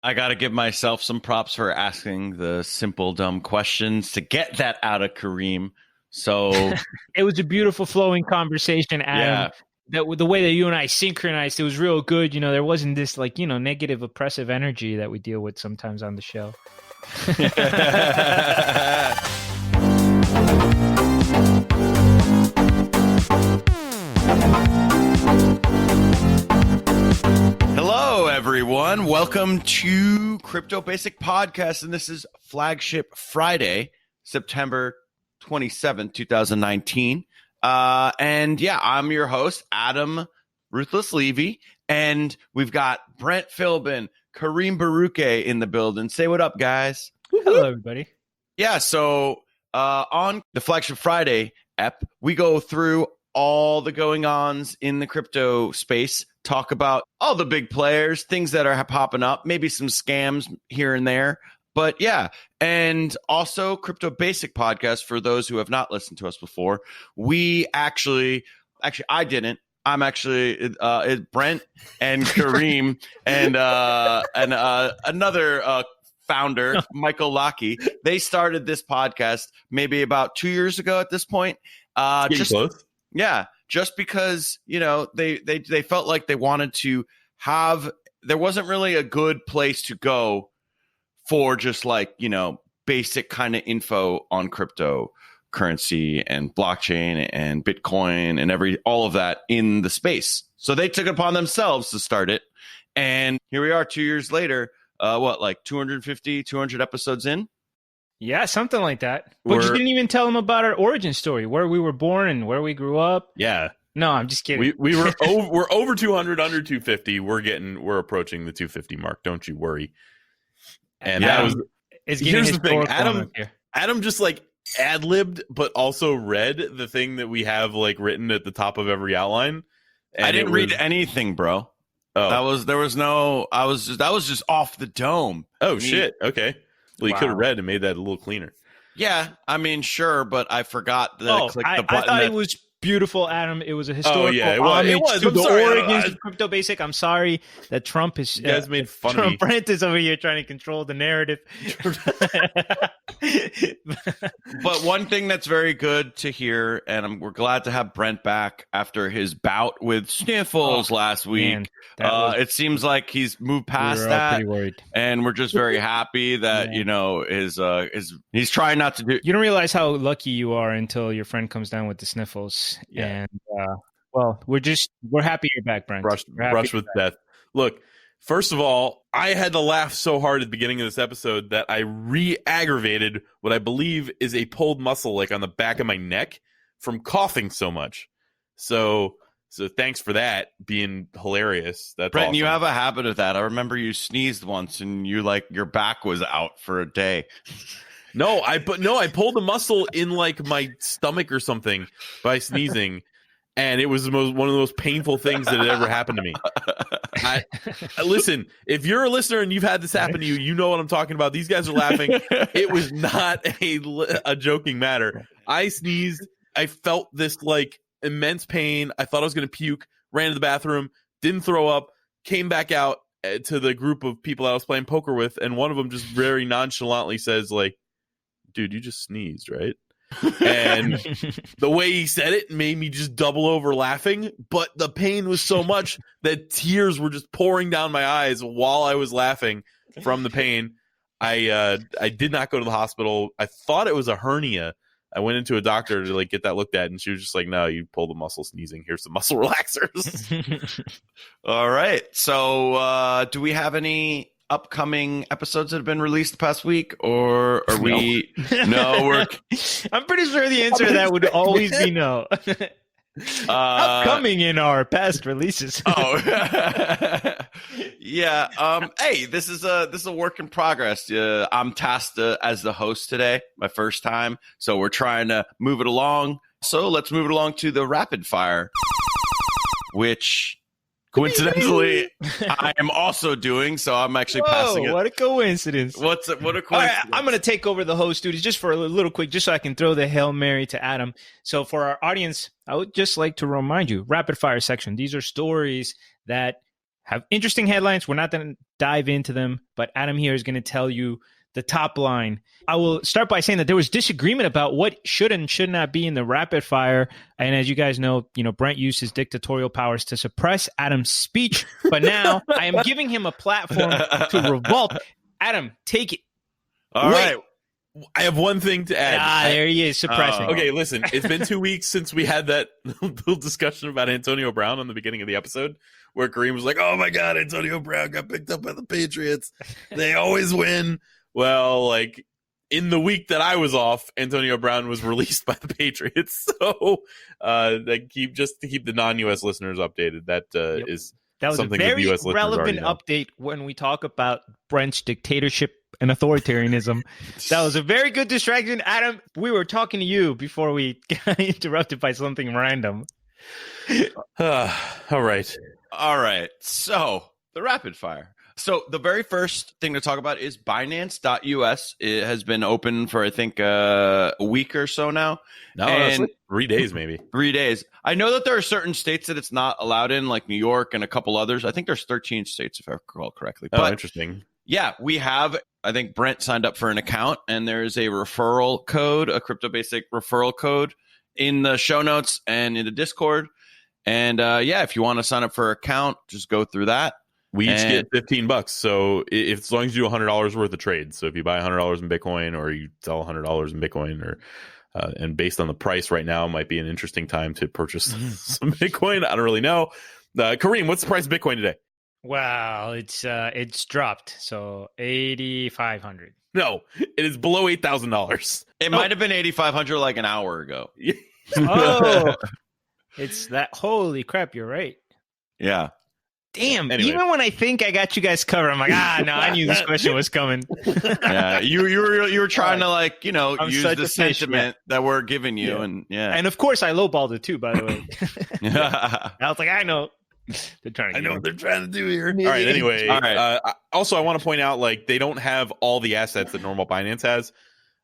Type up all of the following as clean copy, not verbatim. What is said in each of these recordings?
I got to give myself some props for asking the simple, dumb questions to get that out of Kareem. So It was a beautiful flowing conversation, Adam. yeah, The way that you and I synchronized, it was real good. There wasn't this negative oppressive energy that we deal with sometimes on the show. Hello, everyone. Welcome to Crypto Basic Podcast, and this is Flagship Friday, September 27th, 2019. And yeah, I'm your host, Adam Ruthless Levy, and we've got Brent Philbin, Kareem Baruche in the building. Say what up, guys. Hello, everybody. Yeah, so on the Flagship Friday ep, we go through all the going-ons in the crypto space, talk about all the big players, things that are popping up, maybe some scams here and there. But yeah, and also Crypto Basic Podcast, for those who have not listened to us before. We actually, I didn't. I'm actually Brent and Kareem and another founder, Michael Lockey. They started this podcast maybe about 2 years ago at this point. Just close. Yeah, just because, they felt like they wanted to have, there wasn't really a good place to go for just basic kind of info on cryptocurrency and blockchain and Bitcoin and all of that in the space. So they took it upon themselves to start it. And here we are 2 years later, 250, 200 episodes in? Yeah, something like that. But you didn't even tell them about our origin story, where we were born and where we grew up. Yeah. No, I'm just kidding. We were we're over 200, under 250. We're approaching the 250 mark. Don't you worry. And that was. Here's the thing, Adam just ad-libbed, but also read the thing that we have written at the top of every outline. And I didn't read anything, bro. Oh, that was just off the dome. Oh shit. Okay. Well, you could have read and made that a little cleaner. Yeah, I mean, sure, but I forgot to click the button. I thought it was beautiful, Adam. It was a historical homage to the origins of Crypto Basic. I'm sorry that Trump is. You guys made fun of me. Brent is over here trying to control the narrative. But one thing that's very good to hear, and we're glad to have Brent back after his bout with sniffles last week. Man, it seems like he's moved past that, and we're just very happy that he's trying not to do. You don't realize how lucky you are until your friend comes down with the sniffles. Yeah. And we're happy you're back, Brent. Brush with death. Look, first of all, I had to laugh so hard at the beginning of this episode that I re-aggravated what I believe is a pulled muscle on the back of my neck from coughing so much. So thanks for that being hilarious. That's Brent, awesome. You have a habit of that. I remember you sneezed once and you your back was out for a day. No, I pulled a muscle in my stomach or something by sneezing, and it was one of the most painful things that had ever happened to me. Listen, if you're a listener and you've had this happen to you, you know what I'm talking about. These guys are laughing. It was not a joking matter. I sneezed. I felt this immense pain. I thought I was going to puke. Ran to the bathroom. Didn't throw up. Came back out to the group of people I was playing poker with, and one of them just very nonchalantly says, dude, you just sneezed, right? And the way he said it made me just double over laughing, but the pain was so much that tears were just pouring down my eyes while I was laughing from the pain. I did not go to the hospital. I thought it was a hernia. I went into a doctor to get that looked at, and she was just no, you pulled a muscle sneezing. Here's some muscle relaxers. All right. So do we have any upcoming episodes that have been released the past week, or are we? No, we're. I'm pretty sure the answer to that would always be no. Upcoming in our past releases. Yeah. Hey, this is a work in progress. I'm tasked as the host today, my first time, so we're trying to move it along. So let's move it along to the rapid fire, which. Coincidentally, I am also doing, so I'm actually passing it. What a coincidence. What a coincidence. All right, I'm going to take over the host duties just for a little quick, just so I can throw the Hail Mary to Adam. So for our audience, I would just like to remind you, rapid fire section. These are stories that have interesting headlines. We're not going to dive into them, but Adam here is going to tell you the top line. I will start by saying that there was disagreement about what should and should not be in the rapid fire. And as you guys know, Brent used his dictatorial powers to suppress Adam's speech. But now I am giving him a platform to revolt. Adam, take it. All right. I have one thing to add. There he is, suppressing. Okay, listen. It's been 2 weeks since we had that little discussion about Antonio Brown on the beginning of the episode, where Kareem was like, "Oh my God, Antonio Brown got picked up by the Patriots. They always win." Well, like in the week that I was off, Antonio Brown was released by the Patriots. So, to keep the non-US listeners updated, that is that was something a very the US relevant update when we talk about Brent's dictatorship and authoritarianism. That was a very good distraction, Adam. We were talking to you before we got interrupted by something random. All right. So the rapid fire. So the very first thing to talk about is Binance.us. It has been open for, I think, a week or so now. No, it's like 3 days, maybe. 3 days. I know that there are certain states that it's not allowed in, like New York and a couple others. I think there's 13 states, if I recall correctly. Oh, interesting. Yeah, we have, I think Brent signed up for an account, and there's a referral code, a Crypto Basic referral code in the show notes and in the Discord. And if you want to sign up for an account, just go through that. We each get $15. So if as long as you do $100 worth of trades, so if you buy $100 in Bitcoin or you sell $100 in Bitcoin, or and based on the price right now, might be an interesting time to purchase some Bitcoin. I don't really know. Kareem, what's the price of Bitcoin today? Well, it's dropped, so 8,500. No, it is below $8,000. It might have been 8,500 like an hour ago. Oh, it's that. Holy crap! You're right. Yeah. Damn, Anyway. Even when I think I got you guys covered, I'm like, no, I knew this question was coming. Yeah, you were trying to I'm use such the a fish, sentiment that we're giving you, and And of course I lowballed it too, by the way. I was like, I know. They're trying to I know what they're trying to do here. Yeah. All right, anyway. All right. Also, I want to point out, they don't have all the assets that normal Binance has.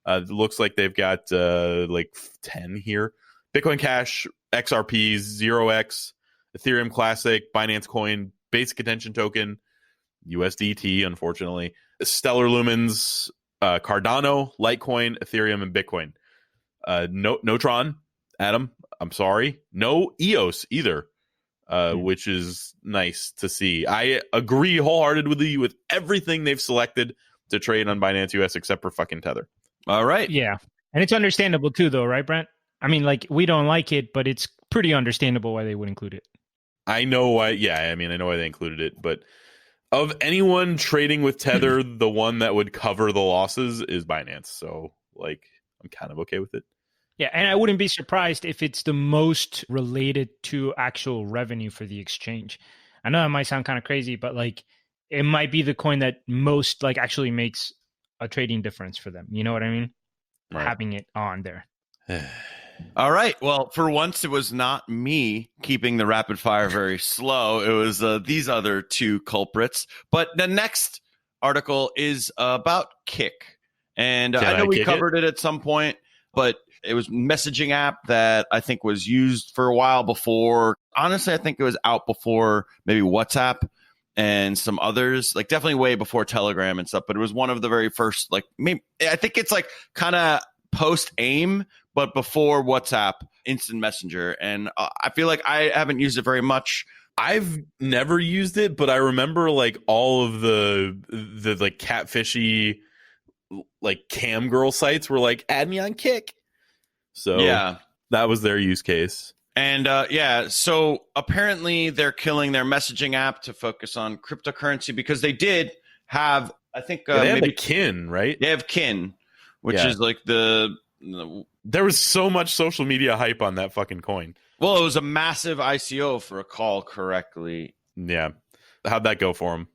It looks like they've got 10 here. Bitcoin Cash, XRP, 0x, Ethereum Classic, Binance Coin, Basic Attention Token, USDT, unfortunately, Stellar Lumens, Cardano, Litecoin, Ethereum, and Bitcoin. No Tron, Adam, I'm sorry. No EOS either, which is nice to see. I agree wholeheartedly with everything they've selected to trade on Binance US except for fucking Tether. All right. Yeah. And it's understandable too, though, right, Brent? I mean, we don't like it, but it's pretty understandable why they would include it. I know why. Yeah, I know why they included it, but of anyone trading with Tether, the one that would cover the losses is Binance. So, I'm kind of okay with it. Yeah, and I wouldn't be surprised if it's the most related to actual revenue for the exchange. I know that might sound kind of crazy, but it might be the coin that most actually makes a trading difference for them. You know what I mean? Right. Having it on there. All right. Well, for once, it was not me keeping the rapid fire very slow. It was these other two culprits. But the next article is about Kick. And I know we covered it at some point, but it was a messaging app that I think was used for a while before. Honestly, I think it was out before maybe WhatsApp and some others, definitely way before Telegram and stuff. But it was one of the very first, maybe I think it's kind of post AIM, but before WhatsApp, instant messenger. And I feel like I haven't used it very much. I've never used it, but I remember all of the catfishy cam girl sites were add me on Kick. So yeah, that was their use case. And so apparently they're killing their messaging app to focus on cryptocurrency, because they did have, I think, they have maybe Kin, right? They have Kin, which is there was so much social media hype on that fucking coin. Well, it was a massive ICO, if I recall correctly. Yeah. How'd that go for them?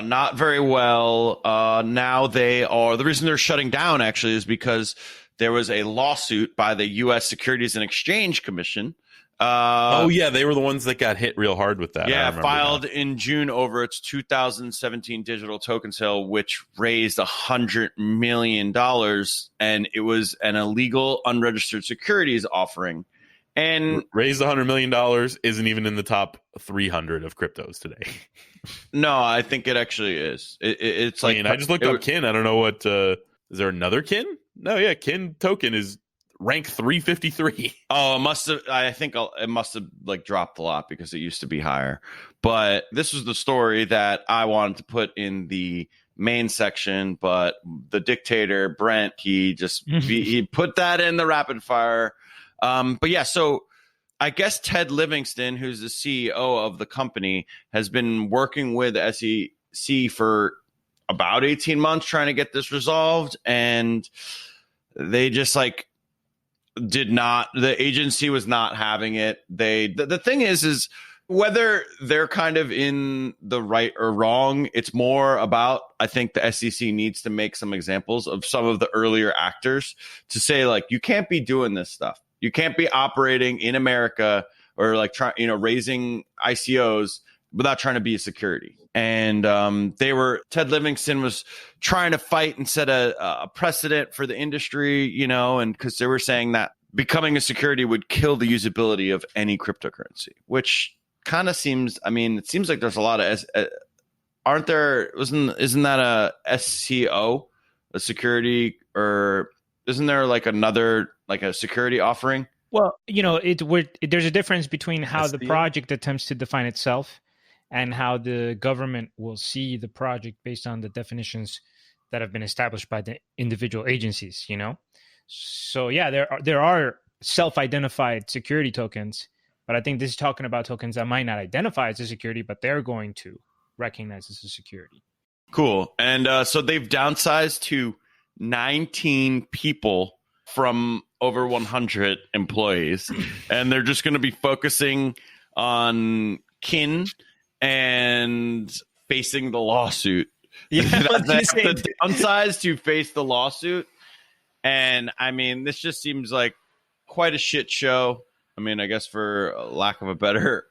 Not very well. Now the reason they're shutting down actually is because there was a lawsuit by the U.S. Securities and Exchange Commission. They were the ones that got hit real hard with that. Yeah, filed in June over its 2017 digital token sale, which raised $100 million, and it was an illegal unregistered securities offering. And raised $100 million isn't even in the top 300 of cryptos today. no, I think it actually is. It's like I just looked up Kin. I don't know what. Is there another Kin? No, yeah, Kin token is rank 353. Oh, it must have. I think it must have like dropped a lot because it used to be higher. But this was the story that I wanted to put in the main section. But the dictator Brent, he just he put that in the rapid fire. But yeah, so I guess Ted Livingston, who's the CEO of the company, has been working with SEC for about 18 months trying to get this resolved, and they just like did not. The agency was not having it. The thing is whether they're kind of in the right or wrong, it's more about, I think the SEC needs to make some examples of some of the earlier actors to say, like, you can't be doing this stuff. You can't be operating in America or like raising ICOs without trying to be a security. And Ted Livingston was trying to fight and set a precedent for the industry, and because they were saying that becoming a security would kill the usability of any cryptocurrency, which kind of seems, it seems like there's a lot of, isn't that a SCO, a security, or isn't there like another, like a security offering? Well, there's a difference between how the project attempts to define itself and how the government will see the project based on the definitions that have been established by the individual agencies, So yeah, there are self-identified security tokens, but I think this is talking about tokens that might not identify as a security, but they're going to recognize as a security. Cool. And so they've downsized to 19 people from over 100 employees, and they're just going to be focusing on Kin and facing the lawsuit. Yeah, the downsized to face the lawsuit. And this just seems like quite a shit show. I guess for lack of a better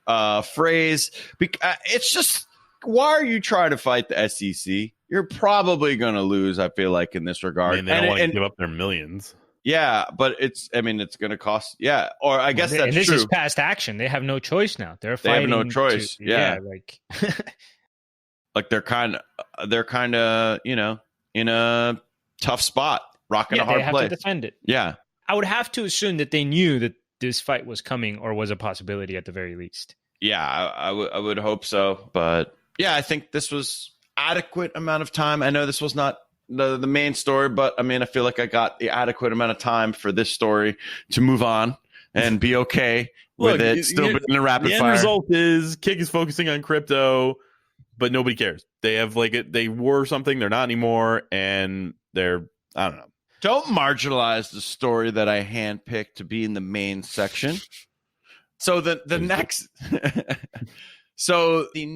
phrase, it's just, why are you trying to fight the SEC? You're probably going to lose, I feel like, in this regard. They don't want to give up their millions. Yeah, but it's going to cost. Yeah, or I guess that's this true. This is past action. They have no choice now. They have no choice. Like like they're kind of, in a tough spot, rocking a hard place. They have place. to defend it. Yeah, I would have to assume that they knew that this fight was coming or was a possibility at the very least. Yeah, I would hope so. But yeah, I think this was adequate amount of time. I know this was not the main story, but I feel like I got the adequate amount of time for this story to move on and be okay with it. Still in a rapid fire. The end result is Kick is focusing on crypto, but nobody cares. They have they were something, they're not anymore, and they're, I don't know. Don't marginalize the story that I handpicked to be in the main section. So the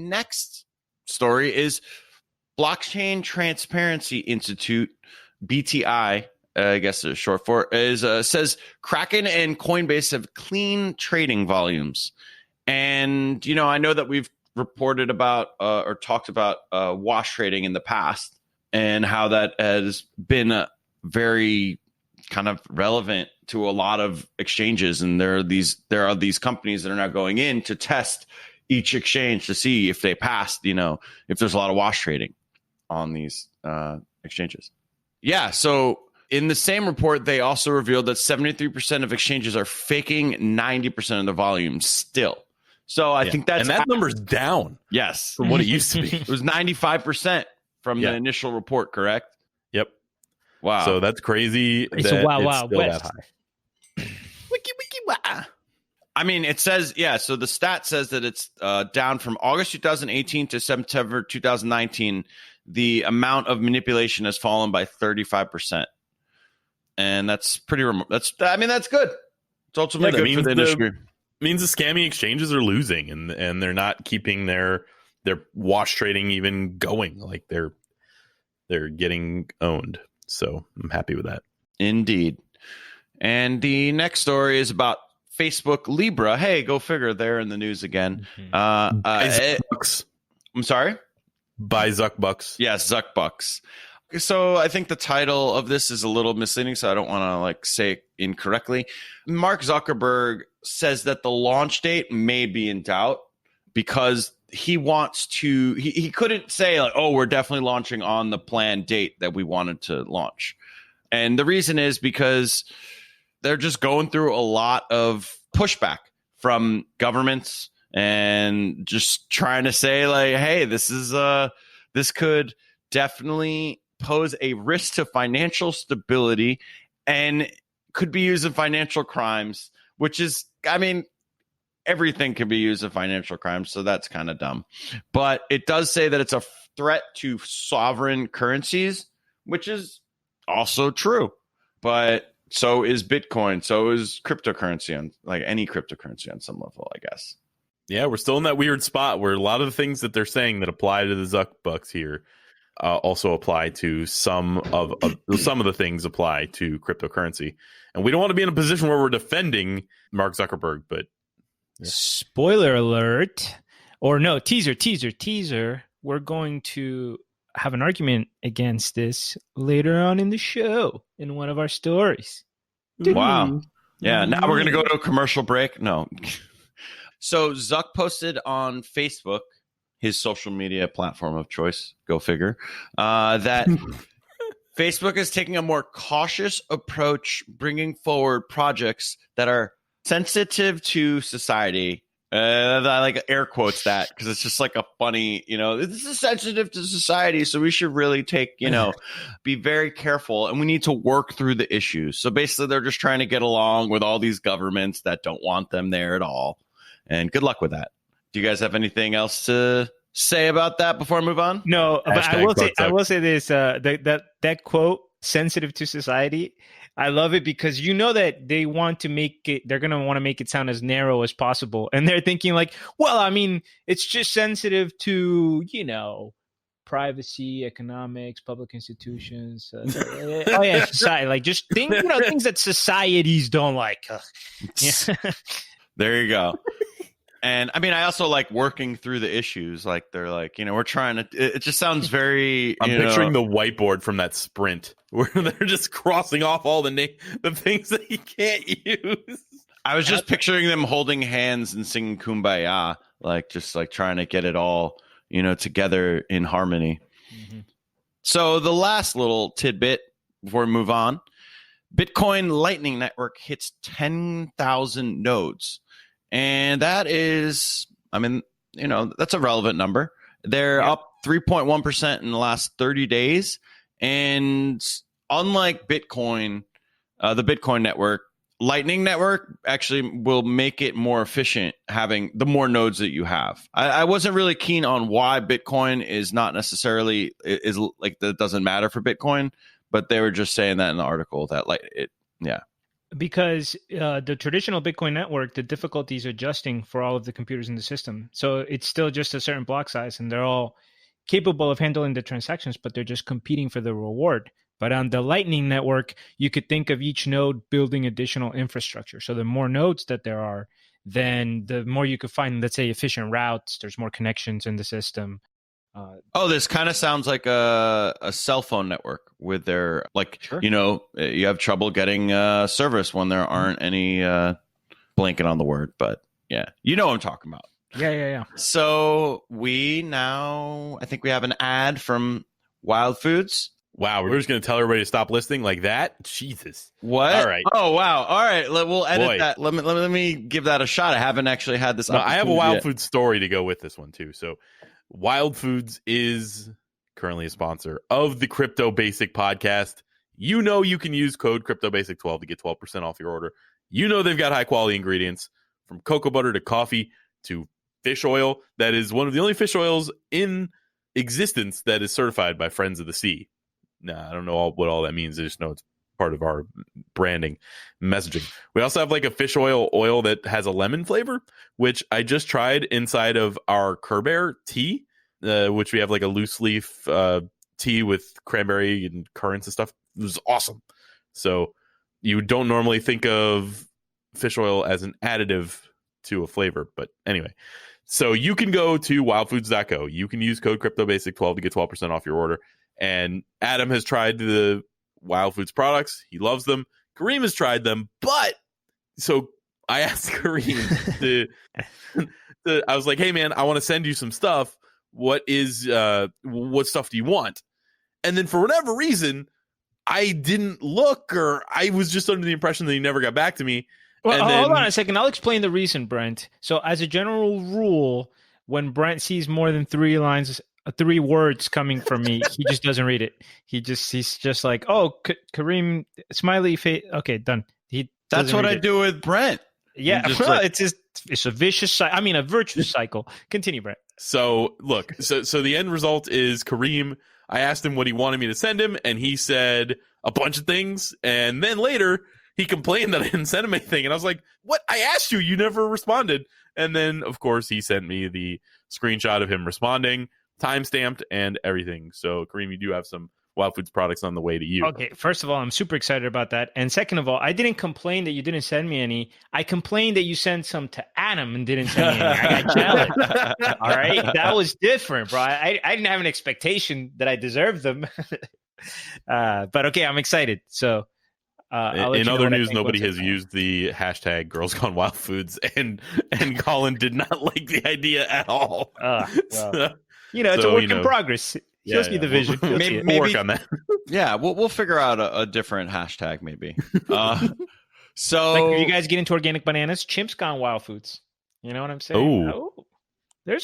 next story is Blockchain Transparency Institute, BTI, I guess it's short for, says Kraken and Coinbase have clean trading volumes. And, I know that we've reported about or talked about wash trading in the past and how that has been very kind of relevant to a lot of exchanges. And there are these companies that are now going in to test each exchange to see if they passed, if there's a lot of wash trading on these exchanges. Yeah. So in the same report, they also revealed that 73% of exchanges are faking 90% of the volume still. So I think that number's down. Yes. From what it used to be. It was 95% from the initial report, correct? Yep. Wow. So that's crazy. It's a wow still that high. Wiki wow. It says, so the stat says that it's down from August 2018 to September 2019. The amount of manipulation has fallen by 35%. And that's pretty that's good. It's ultimately good for the industry. Means the scammy exchanges are losing and they're not keeping their wash trading even going. Like they're getting owned. So I'm happy with that. Indeed. And the next story is about Facebook Libra. Hey, go figure. They're in the news again. I'm sorry? Buy Buy Zuckbucks. Yes, Zuckbucks. So I think the title of this is a little misleading, so I don't want to like say it incorrectly. Mark Zuckerberg says that the launch date may be in doubt because he wants to, he couldn't say like, oh, we're definitely launching on the planned date that we wanted to launch. And the reason is because they're just going through a lot of pushback from governments and just trying to say like, hey, this could definitely pose a risk to financial stability and could be used in financial crimes, which is, I mean, everything can be used in financial crimes, so that's kind of dumb. But it does say that it's a threat to sovereign currencies, which is also true. But so is Bitcoin, so is cryptocurrency, on like any cryptocurrency on some level, I guess. Yeah, we're still in that weird spot where a lot of the things that they're saying that apply to the Zuck bucks here also apply to some of the things apply to cryptocurrency. And we don't want to be in a position where we're defending Mark Zuckerberg, but yeah. Spoiler alert, or no, teaser. We're going to have an argument against this later on in the show in one of our stories. Wow. Yeah, now we're going to go to a commercial break. No. So Zuck posted on Facebook, his social media platform of choice, go figure, that Facebook is taking a more cautious approach, bringing forward projects that are sensitive to society. I like air quotes that because it's just like a funny, this is sensitive to society. So we should really be very careful, and we need to work through the issues. So basically they're just trying to get along with all these governments that don't want them there at all. And good luck with that. Do you guys have anything else to say about that before I move on? No, but I will say this, that quote, sensitive to society, I love it because that they want to make it, they're going to want to make it sound as narrow as possible. And they're thinking like, well, I mean, it's just sensitive to, privacy, economics, public institutions. Society. Like just things that societies don't like. Yeah. There you go. And I mean, I also like working through the issues. Like they're like, we're trying to, it just sounds very, I'm picturing the whiteboard from that Sprint where they're just crossing off all the things that you can't use. I was just picturing them holding hands and singing Kumbaya, like just like trying to get it all, together in harmony. Mm-hmm. So the last little tidbit before we move on, Bitcoin Lightning Network hits 10,000 nodes. And that is, that's a relevant number. They're up 3.1% in the last 30 days. And unlike Bitcoin, the Bitcoin network, Lightning Network actually will make it more efficient having the more nodes that you have. I wasn't really keen on why Bitcoin is not necessarily, is like that doesn't matter for Bitcoin, but they were just saying that in the article that because the traditional Bitcoin network, the difficulty is adjusting for all of the computers in the system. So it's still just a certain block size, and they're all capable of handling the transactions, but they're just competing for the reward. But on the Lightning Network, you could think of each node building additional infrastructure. So the more nodes that there are, then the more you could find, let's say, efficient routes. There's more connections in the system. This kind of sounds like a cell phone network with their Sure. You have trouble getting service when there aren't any blanking on the word, but yeah, what I'm talking about. Yeah. So I think we have an ad from Wild Foods. Wow, we're just going to tell everybody to stop listening like that? Jesus. What? All right. Oh, wow. All right. We'll edit that. Let me give that a shot. I haven't actually had this. No, I have a Wild Foods story to go with this one too. So Wild Foods is currently a sponsor of the Crypto Basic podcast. You can use code CryptoBasic12 to get 12% off your order. They've got high quality ingredients from cocoa butter to coffee to fish oil. That is one of the only fish oils in existence that is certified by Friends of the Sea. Nah, I don't know what all that means. I just know it's part of our branding messaging. We also have like a fish oil that has a lemon flavor, which I just tried inside of our Kerbear tea, which we have like a loose leaf tea with cranberry and currants and stuff. It was awesome. So you don't normally think of fish oil as an additive to a flavor, but anyway. So you can go to wildfoods.co. You can use code CryptoBasic12 to get 12% off your order. And Adam has tried the Wild Foods products. He loves them. Kareem has tried them, but so I asked Kareem I was like, hey man, I want to send you some stuff. What stuff do you want? And then for whatever reason, I didn't look, or I was just under the impression that he never got back to me. Well, and hold on a second. I'll explain the reason, Brent. So as a general rule, when Brent sees more than 3 words coming from me, he just doesn't read it. He's just like, oh, Kareem, smiley face. Okay, done. That's what I do with Brent. Yeah, well, it's a vicious cycle. I mean, a virtuous cycle. Continue, Brent. So look, so the end result is Kareem. I asked him what he wanted me to send him, and he said a bunch of things. And then later, he complained that I didn't send him anything. And I was like, what? I asked you. You never responded. And then, of course, he sent me the screenshot of him responding, timestamped, and everything. So, Kareem, you do have some Wild Foods products on the way to you. Okay, first of all, I'm super excited about that. And second of all, I didn't complain that you didn't send me any. I complained that you sent some to Adam and didn't send me any. I got jealous. All right? That was different, bro. I didn't have an expectation that I deserved them. But okay, I'm excited. So in other news, nobody has used the hashtag Girls Gone Wild Foods, and Colin did not like the idea at all. Well, it's a work in progress. He'll see the vision. Maybe we'll work on that. Yeah, we'll figure out a different hashtag maybe. So, like, you guys get into organic bananas? Chimps Gone Wild Foods. You know what I'm saying?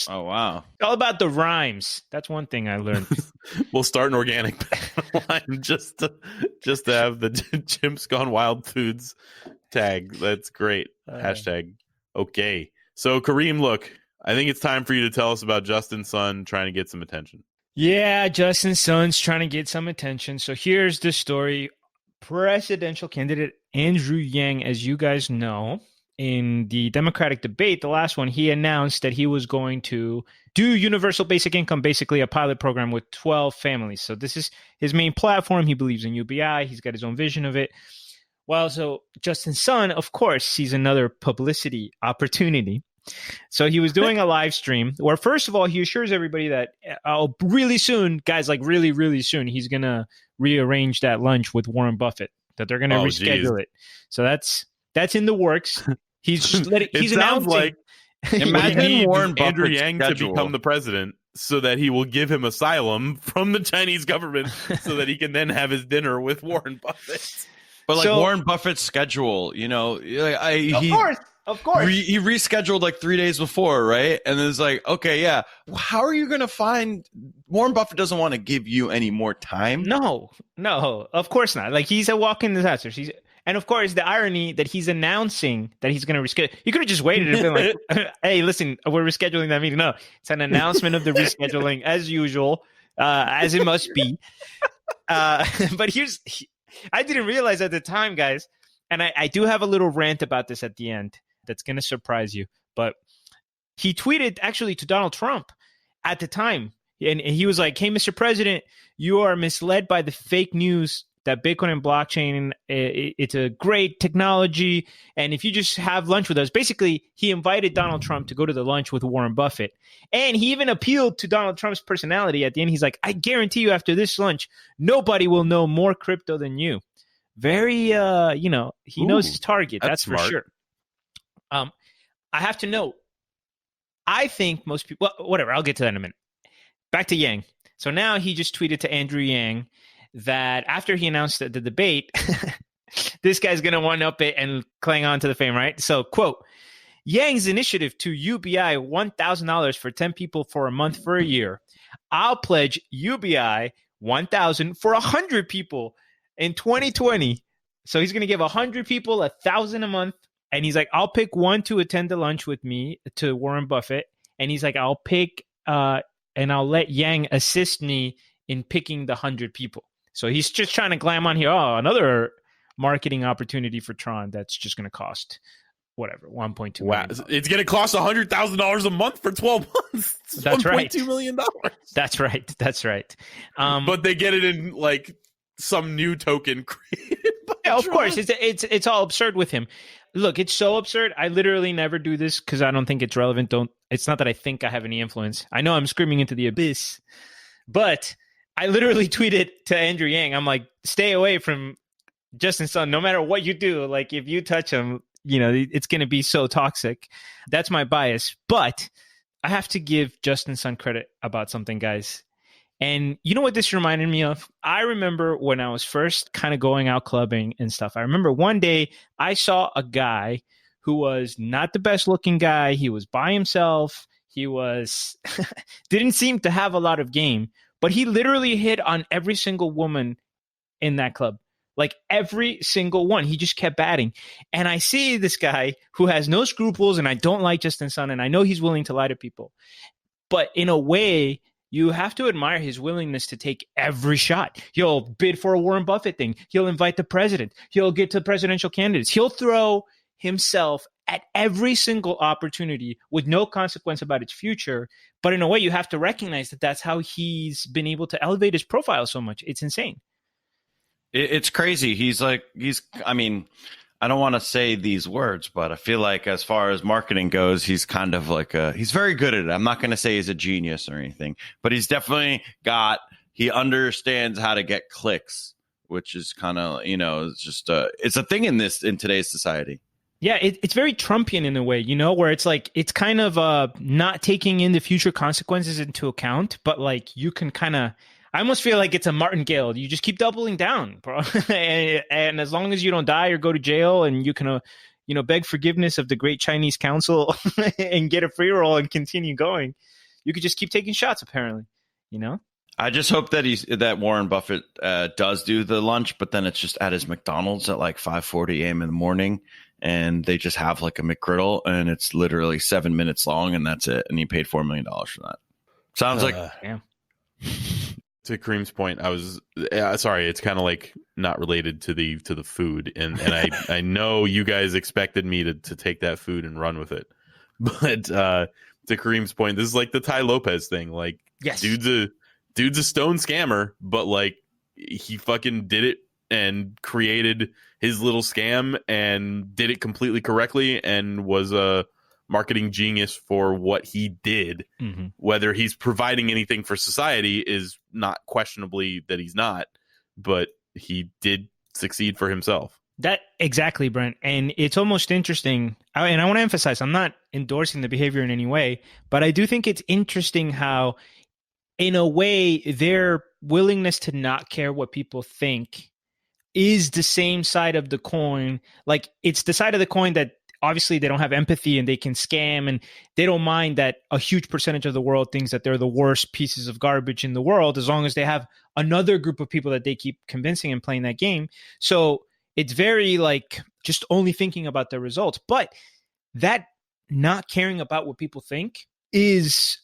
Oh wow! All about the rhymes. That's one thing I learned. We'll start an organic line just to have the Chimps Gone Wild Foods tag. That's great. Hashtag. Okay. So Kareem, look, I think it's time for you to tell us about Justin's son trying to get some attention. Yeah, Justin's son's trying to get some attention. So here's the story. Presidential candidate Andrew Yang, as you guys know, in the Democratic debate, the last one, he announced that he was going to do universal basic income, basically a pilot program with 12 families. So this is his main platform. He believes in UBI. He's got his own vision of it. Well, so Justin's son, of course, sees another publicity opportunity. So he was doing a live stream where, first of all, he assures everybody that really soon, guys, like really, really soon, he's going to rearrange that lunch with Warren Buffett, that they're going to reschedule it. So that's in the works. He's announcing. Like imagine Warren Buffett Andrew Yang to become the president so that he will give him asylum from the Chinese government so that he can then have his dinner with Warren Buffett. But like Warren Buffett's schedule, Of course. He rescheduled like 3 days before, right? And then it's like, okay, yeah. How are you going to find Warren Buffett doesn't want to give you any more time? No, of course not. Like, he's a walk-in disaster. And of course, the irony that he's announcing that he's going to reschedule. You could have just waited and been like, hey, listen, we're rescheduling that meeting. No, it's an announcement of the rescheduling as usual, as it must be. But I didn't realize at the time, guys, and I do have a little rant about this at the end that's going to surprise you. But he tweeted actually to Donald Trump at the time. And he was like, hey, Mr. President, you are misled by the fake news that Bitcoin and blockchain, it's a great technology. And if you just have lunch with us, basically, he invited Donald Trump to go to the lunch with Warren Buffett. And he even appealed to Donald Trump's personality at the end. He's like, I guarantee you after this lunch, nobody will know more crypto than you. Very, he knows his target. That's for sure. I have to note, I think most people, well, whatever, I'll get to that in a minute. Back to Yang. So now he just tweeted to Andrew Yang that after he announced the debate, this guy's going to one-up it and cling on to the fame, right? So, quote, Yang's initiative to UBI $1,000 for 10 people for a month for a year. I'll pledge UBI $1,000 for 100 people in 2020. So he's going to give 100 people $1,000 a month. And he's like, I'll pick one to attend the lunch with me to Warren Buffett. And he's like, I'll pick and I'll let Yang assist me in picking the 100 people. So he's just trying to glam on here. Oh, another marketing opportunity for Tron that's just going to cost whatever, $1.2 million. Wow. It's going to cost $100,000 a month for 12 months. That's right. $1.2 million. That's right. But they get it in like some new token created by yeah, of Tron. course. It's all absurd with him. Look, it's so absurd. I literally never do this because I don't think it's relevant. It's not that I think I have any influence. I know I'm screaming into the abyss, but I literally tweeted to Andrew Yang, I'm like, stay away from Justin Sun, no matter what you do. Like, if you touch him, it's going to be so toxic. That's my bias. But I have to give Justin Sun credit about something, guys. And you know what this reminded me of? I remember when I was first kind of going out clubbing and stuff. I remember one day I saw a guy who was not the best looking guy. He was by himself. He was didn't seem to have a lot of game, but he literally hit on every single woman in that club. Like every single one. He just kept batting. And I see this guy who has no scruples, and I don't like Justin Sun, and I know he's willing to lie to people. But in a way, you have to admire his willingness to take every shot. He'll bid for a Warren Buffett thing. He'll invite the president. He'll get to presidential candidates. He'll throw himself at every single opportunity with no consequence about its future. But in a way, you have to recognize that that's how he's been able to elevate his profile so much. It's insane. It's crazy. I mean, I don't want to say these words, but I feel like as far as marketing goes, he's kind of like he's very good at it. I'm not going to say he's a genius or anything, but he's definitely he understands how to get clicks, which is kind of, it's just, it's a thing in today's society. Yeah, it's very Trumpian in a way, where it's like, it's kind of not taking in the future consequences into account, but like you can kind of, I almost feel like it's a martingale. You just keep doubling down, bro. and as long as you don't die or go to jail, and you can, beg forgiveness of the Great Chinese Council and get a free roll and continue going, you could just keep taking shots. Apparently, I just hope that Warren Buffett does do the lunch, but then it's just at his McDonald's at like 5:40 a.m. in the morning, and they just have like a McGriddle, and it's literally 7 minutes long, and that's it. And he paid $4 million for that. Sounds like, damn. To Kareem's point, I was sorry. It's kind of like not related to the food, and I know you guys expected me to take that food and run with it, but to Kareem's point, this is like the Ty Lopez thing. Like, yes, dude's a stone scammer, but like he fucking did it and created his little scam and did it completely correctly and was a marketing genius for what he did. Mm-hmm. Whether he's providing anything for society is not questionably that he's not, but he did succeed for himself. That exactly, Brent. And it's almost interesting. And I want to emphasize, I'm not endorsing the behavior in any way, but I do think it's interesting how, in a way, their willingness to not care what people think is the same side of the coin. Like, it's the side of the coin that obviously they don't have empathy and they can scam, and they don't mind that a huge percentage of the world thinks that they're the worst pieces of garbage in the world, as long as they have another group of people that they keep convincing and playing that game. So it's very like just only thinking about the results. But that not caring about what people think is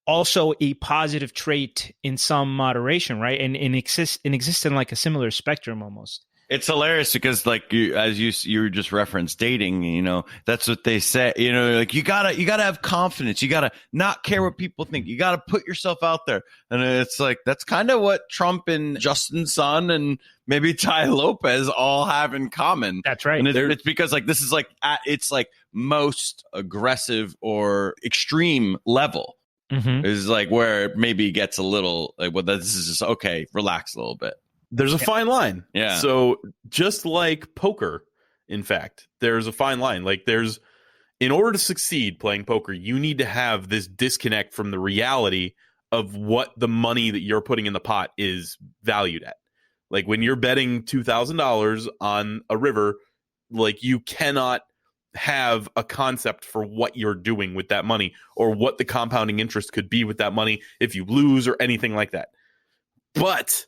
also a positive trait in some moderation, right? And exists in like a similar spectrum almost. It's hilarious because, like, as you just referenced dating, that's what they say. Like, you gotta have confidence. You gotta not care what people think. You gotta put yourself out there. And it's like, that's kind of what Trump and Justin Sun and maybe Ty Lopez all have in common. That's right. And it's because, like, this is like it's like most aggressive or extreme level. Mm-hmm. Is like where it maybe gets a little like, well, this is just okay. Relax a little bit. There's a fine line. Yeah. So just like poker, in fact, there's a fine line. Like, in order to succeed playing poker, you need to have this disconnect from the reality of what the money that you're putting in the pot is valued at. Like, when you're betting $2,000 on a river, like, you cannot have a concept for what you're doing with that money or what the compounding interest could be with that money if you lose or anything like that. But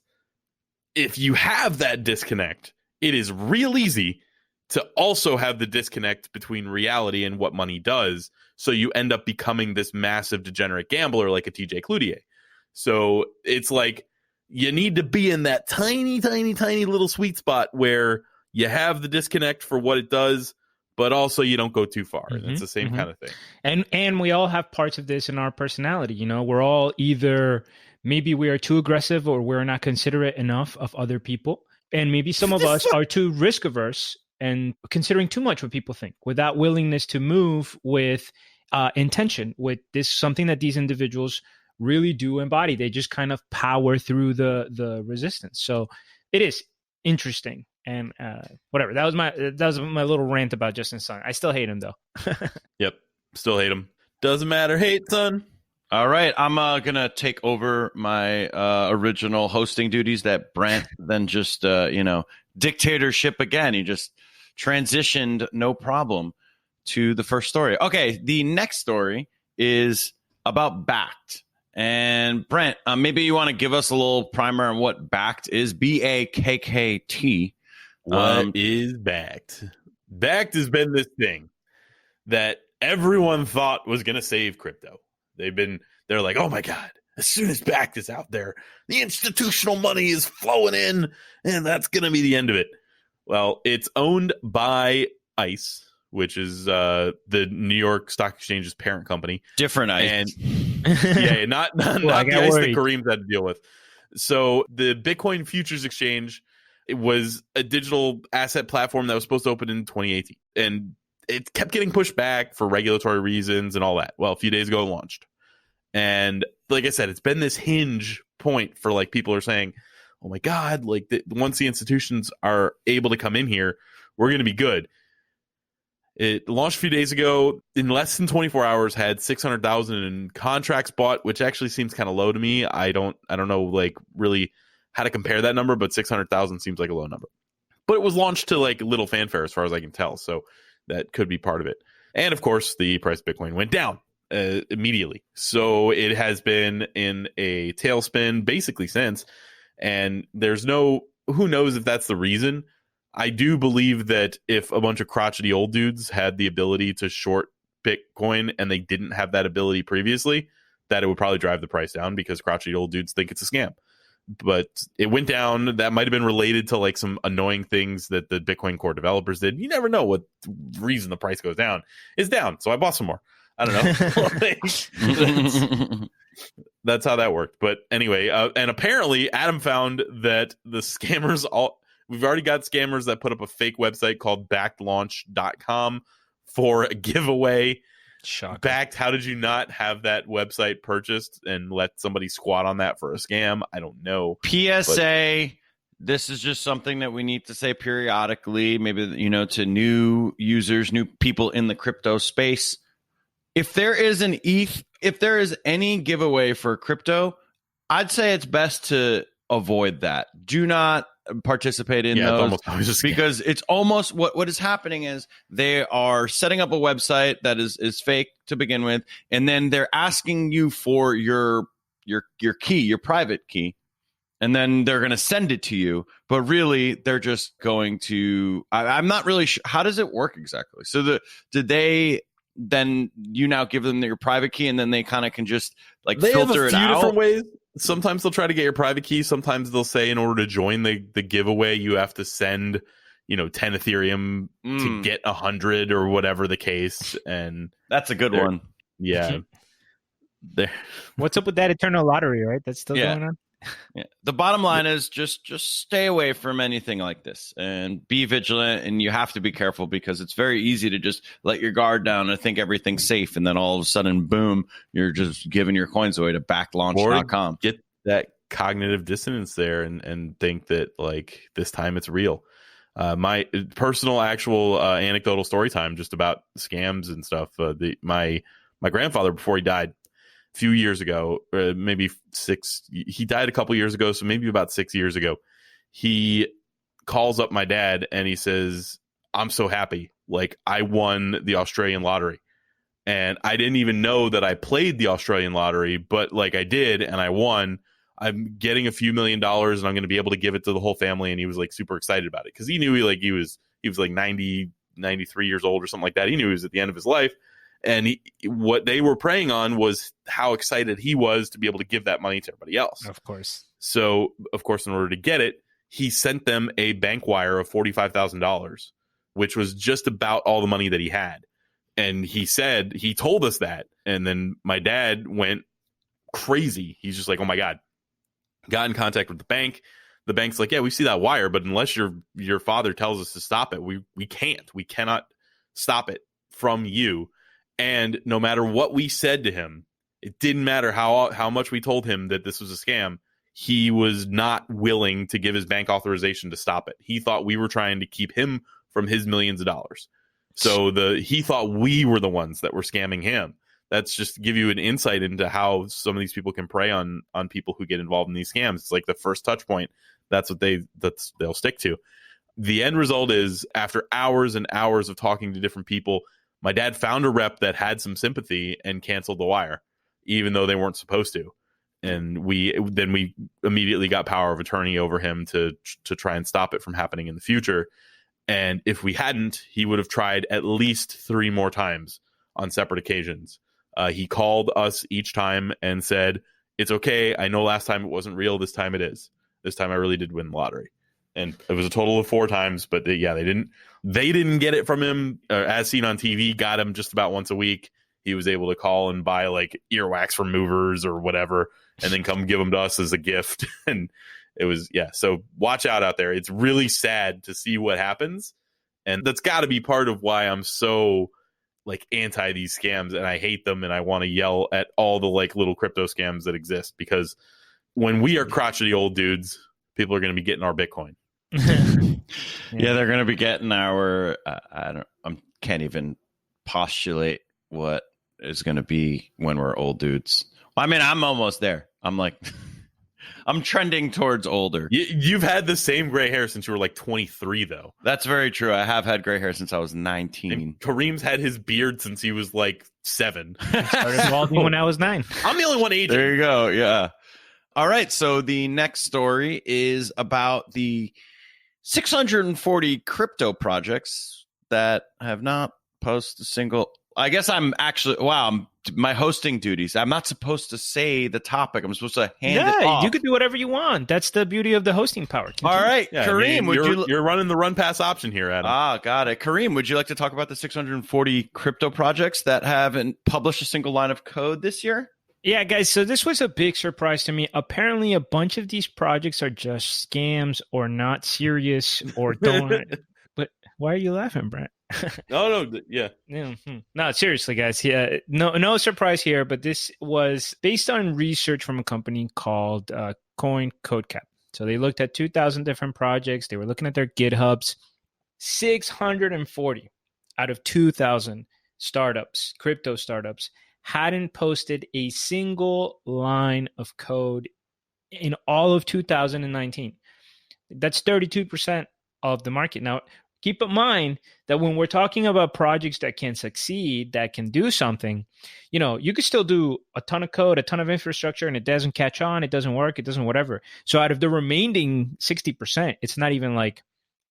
if you have that disconnect, it is real easy to also have the disconnect between reality and what money does. So you end up becoming this massive degenerate gambler like a TJ Cloutier. So it's like, you need to be in that tiny, tiny, tiny little sweet spot where you have the disconnect for what it does, but also you don't go too far. Mm-hmm, it's the same kind of thing. And we all have parts of this in our personality. We're all either, maybe we are too aggressive or we're not considerate enough of other people. And maybe some of us are too risk averse and considering too much what people think without willingness to move with intention, with this something that these individuals really do embody. They just kind of power through the resistance. So it is interesting. And whatever. That was my little rant about Justin Sun. I still hate him though. Yep. Still hate him. Doesn't matter. Hate, son. All right, I'm gonna take over my original hosting duties that Brent then just dictatorship again. He just transitioned, no problem, to the first story. Okay, the next story is about Backed. And Brent, maybe you want to give us a little primer on what Backed is. BAKKT. What is Backed? Backed has been this thing that everyone thought was going to save crypto. They're like, oh my God, as soon as Backed is out there, the institutional money is flowing in, and that's going to be the end of it. Well, it's owned by ICE, which is the New York Stock Exchange's parent company. Different ICE. And yeah, not the ICE that Kareem's had to deal with. So the Bitcoin Futures Exchange, it was a digital asset platform that was supposed to open in 2018. And it kept getting pushed back for regulatory reasons and all that. Well, a few days ago it launched. And like I said, it's been this hinge point for like people are saying, oh my God, like once the institutions are able to come in here, we're going to be good. It launched a few days ago. In less than 24 hours, had 600,000 in contracts bought, which actually seems kind of low to me. I don't know like really how to compare that number, but 600,000 seems like a low number. But it was launched to like little fanfare as far as I can tell, so that could be part of it. And of course, the price of Bitcoin went down immediately. So it has been in a tailspin basically since. And who knows if that's the reason. I do believe that if a bunch of crotchety old dudes had the ability to short Bitcoin and they didn't have that ability previously, that it would probably drive the price down because crotchety old dudes think it's a scam. But it went down. That might have been related to like some annoying things that the Bitcoin core developers did. You never know what reason the price goes down. It's down, so I bought some more. I don't know. That's how that worked. But anyway, and apparently Adam found that the scammers we've already got scammers that put up a fake website called backedlaunch.com for a giveaway. Shocking. Backed, how did you not have that website purchased and let somebody squat on that for a scam? I don't know. PSA, this is just something that we need to say periodically, maybe, to new users, new people in the crypto space. If there is if there is any giveaway for crypto, I'd say it's best to avoid that. Do not participate in those, because it's almost what is happening is they are setting up a website that is fake to begin with, and then they're asking you for your key, your private key, and then they're going to send it to you, but really they're just going to I'm not really sure how does it work exactly. So did they then you now give them your private key and then they kind of can just like they filter have a few it out different ways. Sometimes they'll try to get your private key. Sometimes they'll say in order to join the giveaway, you have to send, 10 Ethereum to get 100 or whatever the case. And that's a good one. Yeah. What's up with that eternal lottery, right? That's still going on? Yeah. The bottom line is just stay away from anything like this and be vigilant. And you have to be careful because it's very easy to just let your guard down and think everything's safe. And then all of a sudden, boom, you're just giving your coins away to backedlaunch.com. Get that cognitive dissonance there and think that like this time it's real. My personal actual anecdotal story time just about scams and stuff. My grandfather, before he died, few years ago, maybe he died a couple years ago, so maybe about 6 years ago, he calls up my dad and he says, I'm so happy. Like, I won the Australian lottery. And I didn't even know that I played the Australian lottery, but like I did, and I won. I'm getting a few $1 million and I'm going to be able to give it to the whole family. And he was like super excited about it because he knew he was like 90, 93 years old or something like that. He knew he was at the end of his life. And what they were preying on was how excited he was to be able to give that money to everybody else. Of course. So, of course, in order to get it, he sent them a bank wire of $45,000, which was just about all the money that he had. And he told us that. And then my dad went crazy. He's just like, oh, my God. Got in contact with the bank. The bank's like, yeah, we see that wire, but unless your father tells us to stop it, we can't. We cannot stop it from you. And no matter what we said to him, It didn't matter how much we told him that this was a scam. He was not willing to give his bank authorization to stop it. He thought we were trying to keep him from his millions of dollars. So he thought we were the ones that were scamming him. That's just to give you an insight into how some of these people can prey on people who get involved in these scams. It's like the first touch point. That's what they'll stick to. The end result is, after hours and hours of talking to different people, my dad found a rep that had some sympathy and canceled the wire, even though they weren't supposed to. And we immediately got power of attorney over him to try and stop it from happening in the future. And if we hadn't, he would have tried at least 3 more times on separate occasions. He called us each time and said, "It's okay. I know last time it wasn't real. This time it is. This time I really did win the lottery." And it was a total of 4 times, but they didn't get it from him, as seen on TV. Got him just about once a week. He was able to call and buy like earwax removers or whatever, and then come give them to us as a gift. And it was, so watch out there. It's really sad to see what happens. And that's got to be part of why I'm so like anti these scams, and I hate them, and I want to yell at all the like little crypto scams that exist, because when we are crotchety old dudes, people are going to be getting our Bitcoin. Yeah, they're going to be getting our, I can't even postulate what is going to be when we're old dudes. I mean, I'm almost there. I'm like, I'm trending towards older. You've had the same gray hair since you were like 23, though. That's very true. I have had gray hair since I was 19. And Kareem's had his beard since he was like 7. I started balding when I was 9. I'm the only one aging. There you go. Yeah. All right. So the next story is about the 640 crypto projects that have not posted a single. I guess I'm actually, my hosting duties. I'm not supposed to say the topic. I'm supposed to hand it off. You could do whatever you want. That's the beauty of the hosting power. Continue. All right. Yeah, Kareem, you're running the run pass option here, Adam. Got it. Kareem, would you like to talk about the 640 crypto projects that haven't published a single line of code this year? Yeah, guys, so this was a big surprise to me. Apparently, a bunch of these projects are just scams or not serious or don't. But why are you laughing, Brent? No, yeah. No, seriously, guys. Yeah, no surprise here, but this was based on research from a company called Coin CodeCap. So they looked at 2,000 different projects. They were looking at their GitHubs. 640 out of 2,000 startups, crypto startups, hadn't posted a single line of code in all of 2019. That's 32% of the market. Now, keep in mind that when we're talking about projects that can succeed, that can do something, you could still do a ton of code, a ton of infrastructure, and it doesn't catch on, it doesn't work, it doesn't whatever. So out of the remaining 60%, it's not even like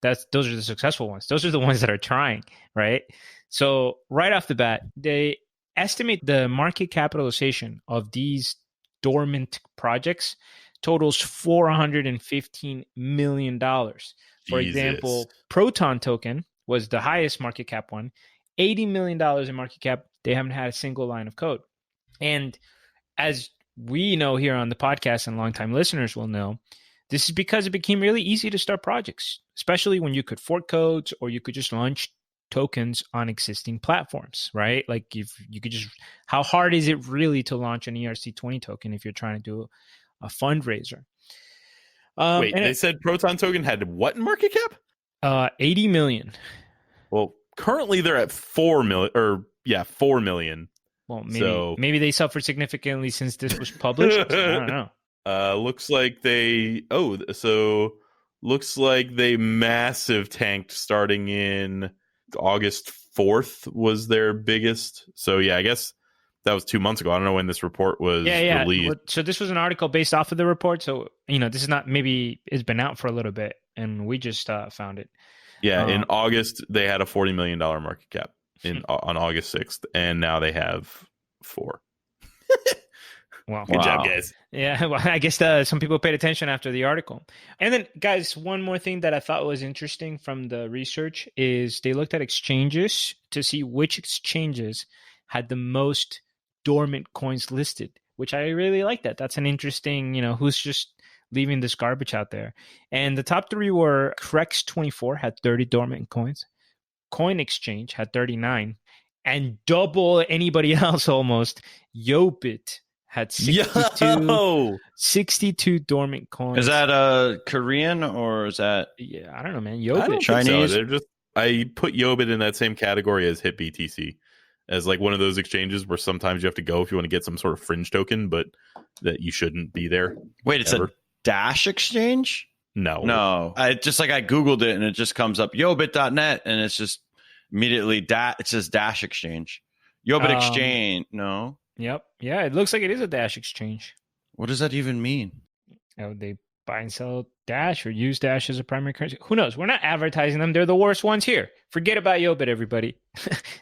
those are the successful ones. Those are the ones that are trying, right? So right off the bat, they estimate the market capitalization of these dormant projects totals $415 million. For example, Proton token was the highest market cap one, $80 million in market cap. They haven't had a single line of code. And as we know here on the podcast, and longtime listeners will know, this is because it became really easy to start projects, especially when you could fork codes or you could just launch tokens on existing platforms, right? Like if you could how hard is it really to launch an ERC20 token if you're trying to do a fundraiser? Wait, they said Proton token had what in market cap? 80 million. Well, currently they're at 4 million. Well, maybe they suffered significantly since this was published. I don't know. Looks like they massive tanked starting in August 4th was their biggest. So yeah, I guess that was 2 months ago. I don't know when this report was released. So this was an article based off of the report. So, this is not, maybe it's been out for a little bit and we just found it. Yeah. In August, they had a $40 million market cap on August 6th. And now they have 4. Well, good job, guys. Yeah. Well, I guess some people paid attention after the article. And then, guys, one more thing that I thought was interesting from the research is they looked at exchanges to see which exchanges had the most dormant coins listed, which I really like that. That's an interesting, who's just leaving this garbage out there. And the top 3 were Crex24 had 30 dormant coins. Coin Exchange had 39. and double anybody else almost. Yobit had 62 dormant coins. Is that Korean or is that? Yeah, I don't know, man. I Yobit. don't think Chinese? so. They're just, I put Yobit in that same category as HitBTC, as like one of those exchanges where sometimes you have to go if you want to get some sort of fringe token, but that you shouldn't be there. Wait, it's ever. a Dash exchange? No. I Googled it and it just comes up Yobit.net and it's just immediately it says Dash exchange. Yobit exchange. No. Yep. Yeah, it looks like it is a Dash exchange. What does that even mean? Oh, they buy and sell Dash or use Dash as a primary currency. Who knows? We're not advertising them. They're the worst ones here. Forget about Yobit, everybody.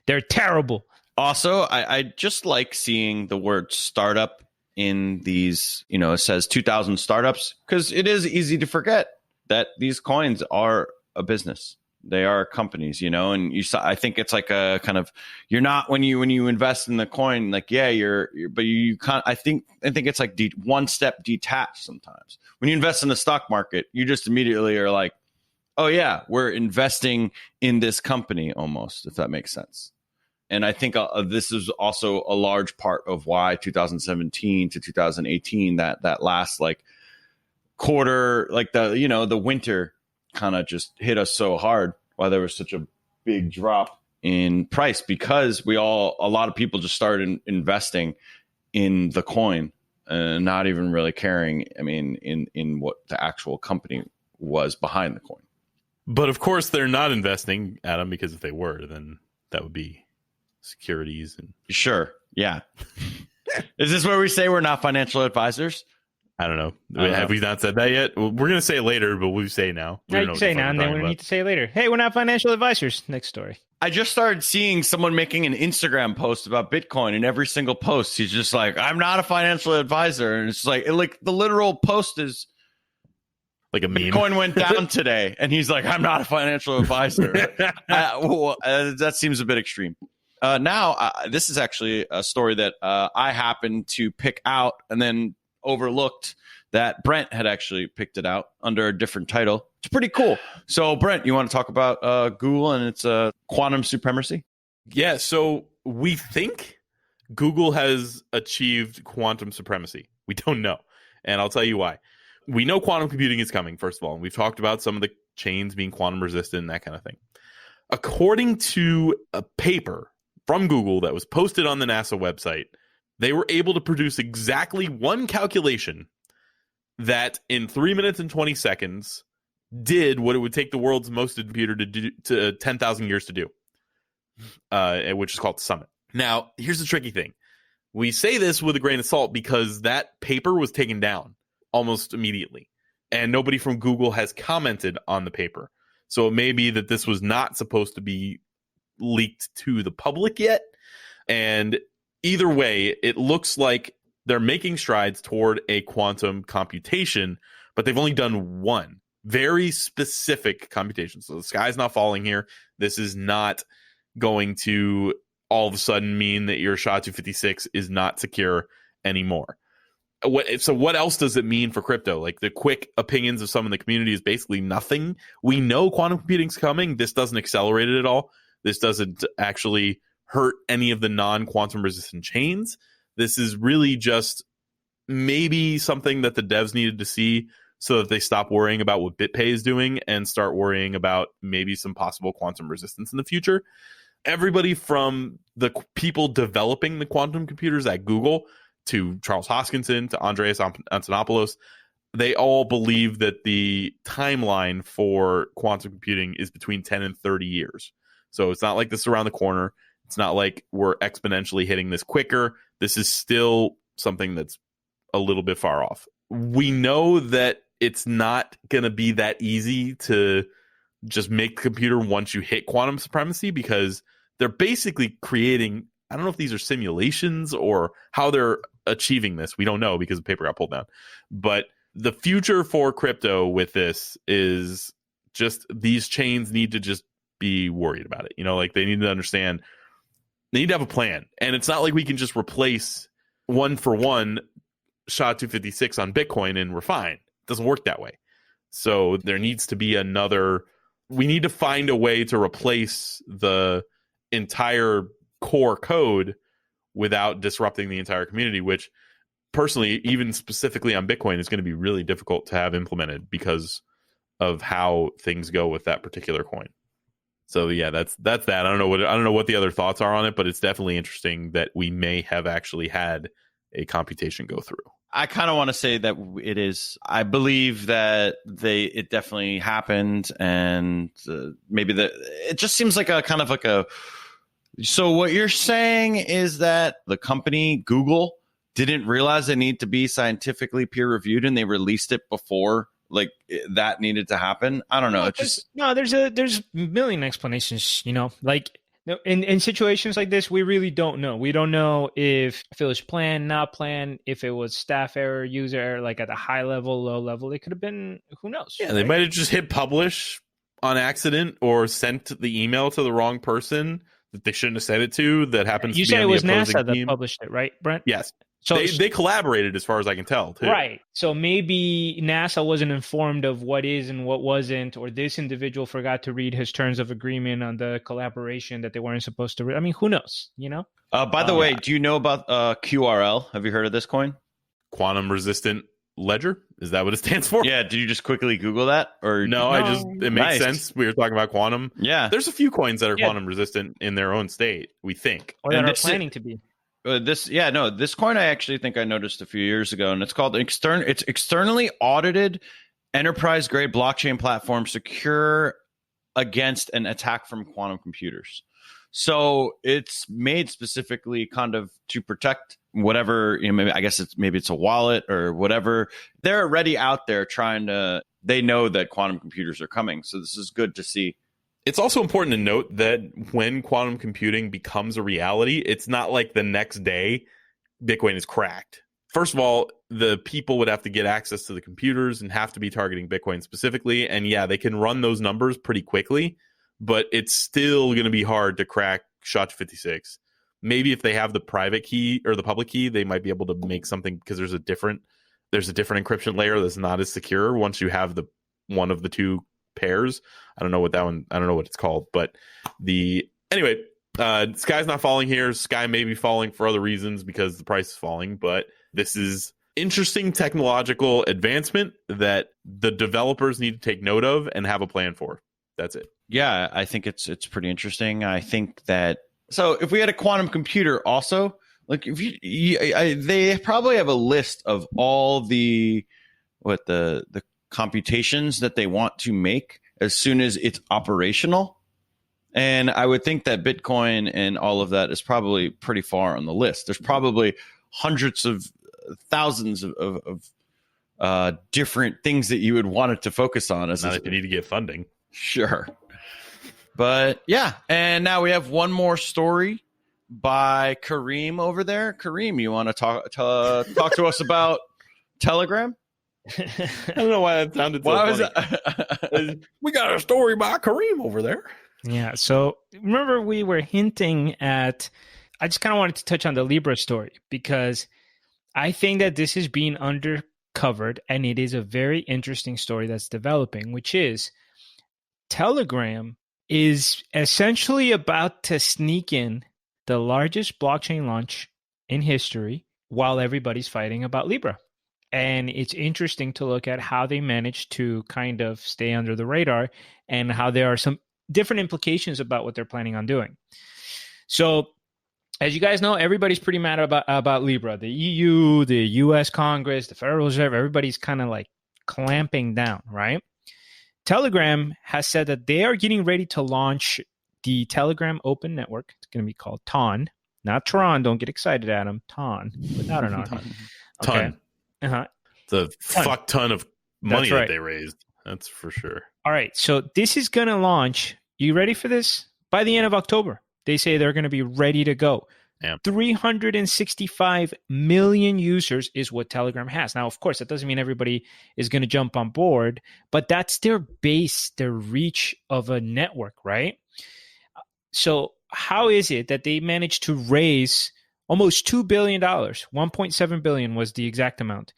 They're terrible. Also, I just like seeing the word startup in these, it says 2,000 startups, because it is easy to forget that these coins are a business. They are companies, and I think it's like a kind of, you're not, when you invest in the coin, like, yeah, but you can't, I think it's like one step detached sometimes. When you invest in the stock market, you just immediately are like, oh yeah, we're investing in this company almost, if that makes sense. And I think this is also a large part of why 2017 to 2018, that last like quarter, like the winter kind of just hit us so hard, why there was such a big drop in price, because a lot of people just started investing in the coin and not even really caring, in what the actual company was behind the coin. But of course they're not investing, Adam, because if they were, then that would be securities. And sure. Yeah. Is this where we say we're not financial advisors? I don't know. Have we not said that yet? We're going to say it later, but we say now. You can say now, and then we need to say it later. Hey, we're not financial advisors. Next story. I just started seeing someone making an Instagram post about Bitcoin, and every single post, he's just like, I'm not a financial advisor. And it's like the literal post is like a meme. Bitcoin went down today, and he's like, I'm not a financial advisor. That seems a bit extreme. Now, this is actually a story that I happened to pick out and then overlooked that Brent had actually picked it out under a different title. It's pretty cool. So, Brent, you want to talk about Google and its quantum supremacy? Yeah, so we think Google has achieved quantum supremacy. We don't know, and I'll tell you why. We know quantum computing is coming, first of all, and we've talked about some of the chains being quantum resistant and that kind of thing. According to a paper from Google that was posted on the NASA website, they were able to produce exactly one calculation that in 3 minutes and 20 seconds did what it would take the world's most computer to do to 10,000 years to do, which is called Summit. Now, here's the tricky thing. We say this with a grain of salt because that paper was taken down almost immediately, and nobody from Google has commented on the paper. So it may be that this was not supposed to be leaked to the public yet. And either way, it looks like they're making strides toward a quantum computation, but they've only done one very specific computation. So the sky's not falling here. This is not going to all of a sudden mean that your SHA-256 is not secure anymore. So what else does it mean for crypto? Like, the quick opinions of some in the community is basically nothing. We know quantum computing's coming. This doesn't accelerate it at all. This doesn't actually hurt any of the non-quantum resistant chains. This is really just maybe something that the devs needed to see so that they stop worrying about what BitPay is doing and start worrying about maybe some possible quantum resistance in the future. Everybody from the people developing the quantum computers at Google to Charles Hoskinson to Andreas Antonopoulos, they all believe that the timeline for quantum computing is between 10 and 30 years. So it's not like this is around the corner. It's not like we're exponentially hitting this quicker. This is still something that's a little bit far off. We know that it's not going to be that easy to just make the computer once you hit quantum supremacy, because they're basically creating, I don't know if these are simulations or how they're achieving this. We don't know because the paper got pulled down. But the future for crypto with this is just these chains need to just be worried about it. Like, they need to understand, they need to have a plan. And it's not like we can just replace one for one SHA-256 on Bitcoin and we're fine. It doesn't work that way. So there needs to be we need to find a way to replace the entire core code without disrupting the entire community, which personally, even specifically on Bitcoin, is going to be really difficult to have implemented because of how things go with that particular coin. So yeah, that's that. I don't know what the other thoughts are on it, but it's definitely interesting that we may have actually had a computation go through. I kind of want to say that it is. I believe that it definitely happened, and maybe it just seems like a kind of like a. So what you're saying is that the company Google didn't realize they need to be scientifically peer reviewed, and they released it before like that needed to happen. I don't know. It's just there's a million explanations. Like in situations like this, we really don't know. We don't know if it was planned, not planned, if it was staff error, user error, like at a high level, low level. It could have been, who knows? Yeah, they might have just hit publish on accident or sent the email to the wrong person that they shouldn't have sent it to. That happens. You to be said on it was the opposing NASA team. that published it, right, Brent? Yes. So they collaborated, as far as I can tell, too. Right. So maybe NASA wasn't informed of what is and what wasn't, or this individual forgot to read his terms of agreement on the collaboration that they weren't supposed to read. I mean, who knows? by the way, do you know about QRL? Have you heard of this coin? Quantum resistant ledger? Is that what it stands for? Yeah. Did you just quickly Google that? Or No, it makes sense. We were talking about quantum. Yeah. There's a few coins that are quantum resistant in their own state, we think. Or that are planning to be. This coin I actually think I noticed a few years ago, and it's called it's externally audited enterprise grade blockchain platform, secure against an attack from quantum computers. So it's made specifically kind of to protect whatever, maybe I guess it's a wallet or whatever. They're already out there they know that quantum computers are coming. So this is good to see. It's also important to note that when quantum computing becomes a reality, it's not like the next day Bitcoin is cracked. First of all, the people would have to get access to the computers and have to be targeting Bitcoin specifically. And yeah, they can run those numbers pretty quickly, but it's still going to be hard to crack SHA-256. Maybe if they have the private key or the public key, they might be able to make something, because there's a different encryption layer that's not as secure once you have the one of the two pairs. I don't know what it's called, but sky's not falling here. Sky may be falling for other reasons because the price is falling, but this is interesting technological advancement that the developers need to take note of and have a plan for. That's it. Yeah, I think it's pretty interesting. I think that, so if we had a quantum computer also, like if they probably have a list of all the computations that they want to make as soon as it's operational. And I would think that Bitcoin and all of that is probably pretty far on the list. There's probably hundreds of thousands of different things that you would want it to focus on. Now that you need to get funding. Sure. But yeah, and now we have one more story by Kareem over there. Kareem, you want to talk to us about Telegram? I don't know why that sounded so funny. We got a story by Kareem over there. Yeah. So remember, we were hinting at, I just kind of wanted to touch on the Libra story because I think that this is being undercovered, and it is a very interesting story that's developing, which is Telegram is essentially about to sneak in the largest blockchain launch in history while everybody's fighting about Libra. And it's interesting to look at how they managed to kind of stay under the radar and how there are some different implications about what they're planning on doing. So, as you guys know, everybody's pretty mad about Libra. The EU, the US Congress, the Federal Reserve, everybody's kind of like clamping down, right? Telegram has said that they are getting ready to launch the Telegram Open Network. It's going to be called TON, not Tron. Don't get excited, Adam. TON, without an R. Ton. Okay. Uh-huh. It's a fuck ton of money right. that they raised. That's for sure. All right. So this is going to launch. You ready for this? By the end of October. They say they're going to be ready to go. Damn. 365 million users is what Telegram has. Now, of course, that doesn't mean everybody is going to jump on board, but that's their base, their reach of a network, right? So how is it that they managed to raise almost $2 billion, 1.7 billion was the exact amount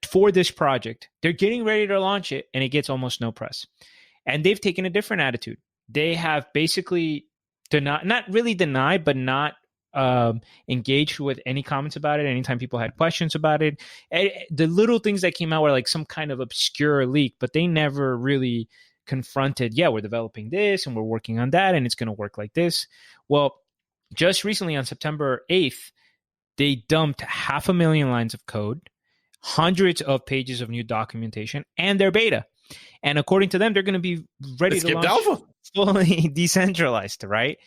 for this project? They're getting ready to launch it, and it gets almost no press. And they've taken a different attitude. They have basically to not really deny, but not engage with any comments about it anytime people had questions about it. The little things that came out were like some kind of obscure leak, but they never really confronted, yeah, we're developing this and we're working on that and it's going to work like this. Well, just recently on September 8th, they dumped 500,000 lines of code, hundreds of pages of new documentation, and their beta. And according to them, they're going to be ready to launch alpha. fully decentralized, right?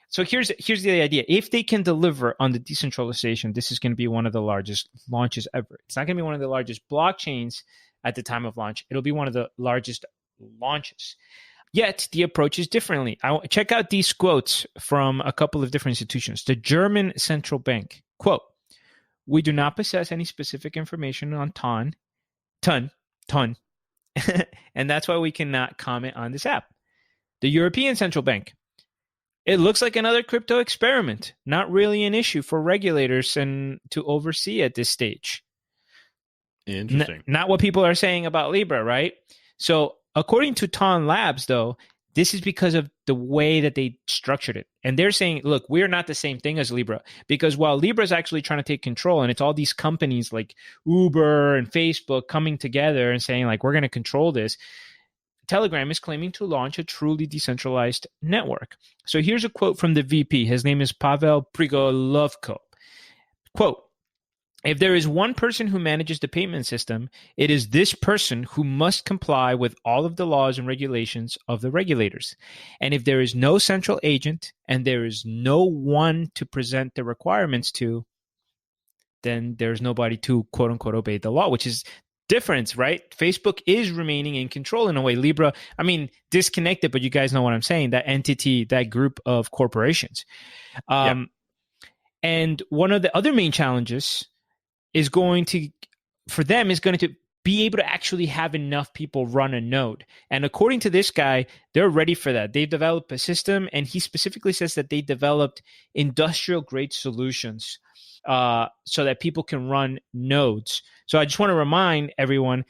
So here's the idea. If they can deliver on the decentralization, this is going to be one of the largest launches ever. It's not going to be one of the largest blockchains at the time of launch. It'll be one of the largest launches. Yet the approach is differently. Check out these quotes from a couple of different institutions. The German central bank, quote, "We do not possess any specific information on ton, and that's why we cannot comment on this app." The European Central Bank, "It looks like another crypto experiment, not really an issue for regulators and to oversee at this stage." Interesting. Not what people are saying about Libra, right? So according to Ton Labs, though, this is because of the way that they structured it. And they're saying, look, we're not the same thing as Libra, because while Libra is actually trying to take control, and it's all these companies like Uber and Facebook coming together and saying, like, we're going to control this, Telegram is claiming to launch a truly decentralized network. So here's a quote from the VP. His name is Pavel Prigolovko. Quote, "If there is one person who manages the payment system, it is this person who must comply with all of the laws and regulations of the regulators. And if there is no central agent and there is no one to present the requirements to, then there's nobody to quote unquote obey the law," which is difference, right? Facebook is remaining in control in a way. Libra, I mean, disconnected, but you guys know what I'm saying, that entity, that group of corporations. And one of the other main challenges is going to be able to actually have enough people run a node. And according to this guy, they're ready for that. They've developed a system, and he specifically says that they developed industrial grade solutions so that people can run nodes. So I just want to remind everyone,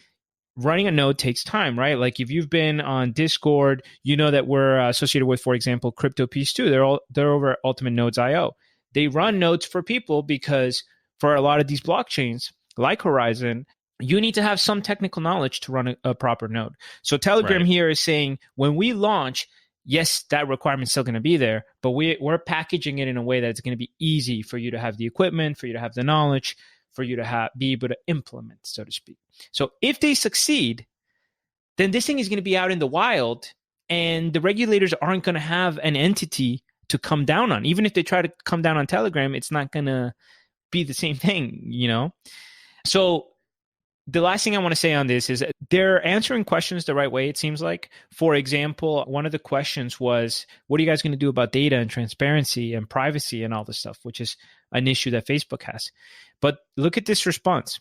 running a node takes time, right? Like if you've been on Discord, you know that we're associated with, for example, Crypto Piece 2. They're over at Ultimate Nodes.io. They run nodes for people because for a lot of these blockchains, like Horizon, you need to have some technical knowledge to run a proper node. So Telegram here is saying, when we launch, yes, that requirement's still going to be there, but we're packaging it in a way that it's going to be easy for you to have the equipment, for you to have the knowledge, for you to be able to implement, so to speak. So if they succeed, then this thing is going to be out in the wild, and the regulators aren't going to have an entity to come down on. Even if they try to come down on Telegram, it's not going to be the same thing, you know? So the last thing I want to say on this is they're answering questions the right way, it seems like. For example, one of the questions was, what are you guys going to do about data and transparency and privacy and all this stuff, which is an issue that Facebook has. But look at this response.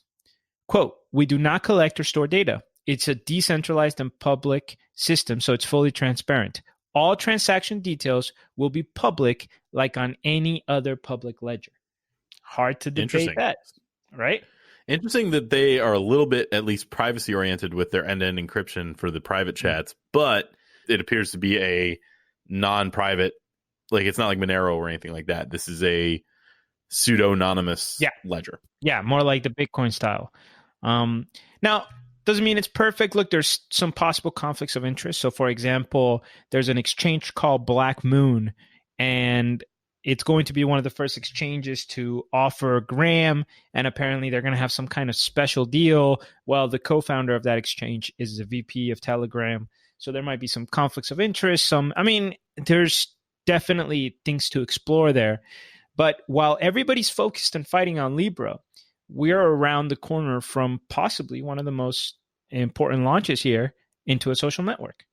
Quote, "We do not collect or store data. It's a decentralized and public system, so it's fully transparent. All transaction details will be public like on any other public ledger." Hard to debate that, right? Interesting that they are a little bit at least privacy oriented with their end-to-end encryption for the private chats, but it appears to be a non-private, like it's not like Monero or anything like that. This is a pseudo-anonymous ledger. Yeah, more like the Bitcoin style. Now, doesn't mean it's perfect. Look, there's some possible conflicts of interest. So, for example, there's an exchange called Black Moon, and it's going to be one of the first exchanges to offer Gram, and apparently they're going to have some kind of special deal. Well, the co-founder of that exchange is the VP of Telegram, so there might be some conflicts of interest. There's definitely things to explore there. But while everybody's focused and fighting on Libra, we're around the corner from possibly one of the most important launches here into a social network.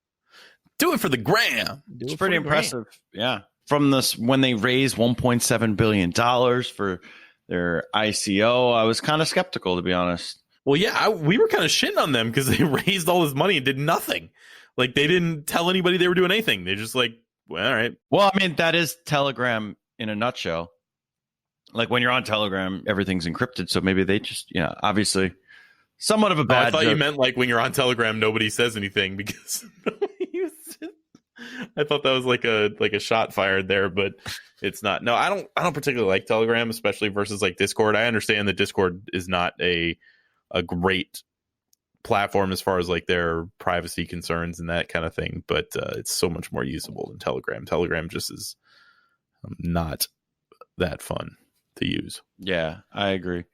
Do it for the Gram. It's pretty impressive. Yeah. From this, when they raised $1.7 billion for their ICO, I was kind of skeptical, to be honest. Well, yeah, we were kind of shitting on them because they raised all this money and did nothing. Like, they didn't tell anybody they were doing anything. They're just like, well, all right. Well, I mean, that is Telegram in a nutshell. Like, when you're on Telegram, everything's encrypted. So maybe they just, obviously, somewhat of a bad I thought joke. you meant like when you're on Telegram, nobody says anything because nobody uses it. I thought that was like a shot fired there, but it's not. No, I don't particularly like Telegram, especially versus like Discord. I understand that Discord is not a great platform as far as like their privacy concerns and that kind of thing, but it's so much more usable than Telegram. Telegram just is not that fun to use. Yeah, I agree.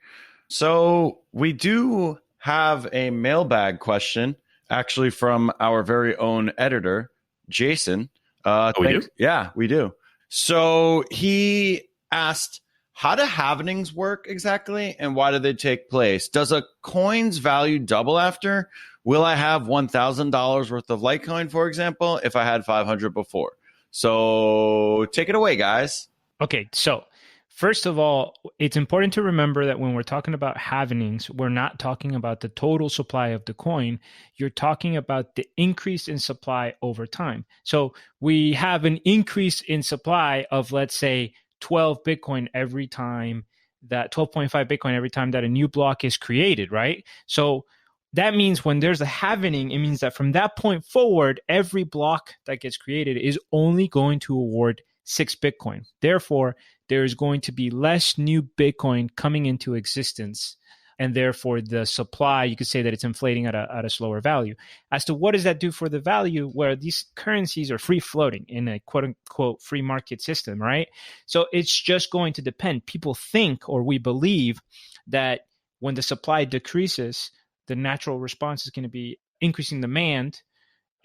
So we do have a mailbag question, actually from our very own editor, Jason. We do? Yeah, we do. So he asked, how do haventings work exactly, and why do they take place? Does a coin's value double after? Will I have $1,000 worth of Litecoin, for example, if I had 500 before? So take it away, guys. Okay, so first of all, it's important to remember that when we're talking about haventings, we're not talking about the total supply of the coin. You're talking about the increase in supply over time. So we have an increase in supply of, let's say, 12 Bitcoin every time that 12.5 Bitcoin every time that a new block is created, right? So that means when there's a halvening, it means that from that point forward, every block that gets created is only going to award 6 Bitcoin. Therefore, there is going to be less new Bitcoin coming into existence. And therefore, the supply, you could say that it's inflating at a slower value. As to what does that do for the value, where these currencies are free floating in a quote unquote free market system, right? So it's just going to depend. People think, or we believe, that when the supply decreases, the natural response is going to be increasing demand,